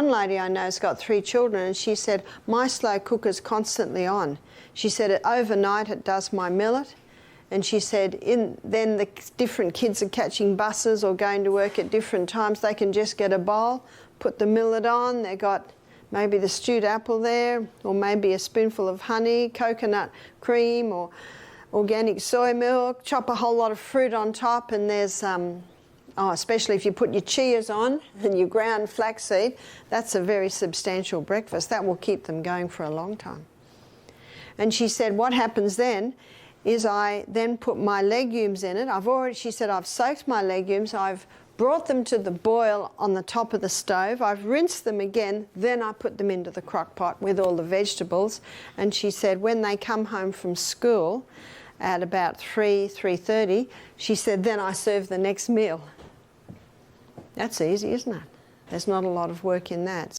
One lady I know has got 3 children, and she said, my slow cooker's constantly on. She said, overnight it does my millet. And she said, then the different kids are catching buses or going to work at different times. They can just get a bowl, put the millet on. They've got maybe the stewed apple there, or maybe a spoonful of honey, coconut cream, or organic soy milk, chop a whole lot of fruit on top, and there's especially if you put your chias on and your ground flaxseed, that's a very substantial breakfast. That will keep them going for a long time. And she said, what happens then is I then put my legumes in it. She said, I've soaked my legumes, I've brought them to the boil on the top of the stove, I've rinsed them again, then I put them into the crock pot with all the vegetables. And she said, when they come home from school at about 3:30, she said, then I serve the next meal. That's easy, isn't it? There's not a lot of work in that.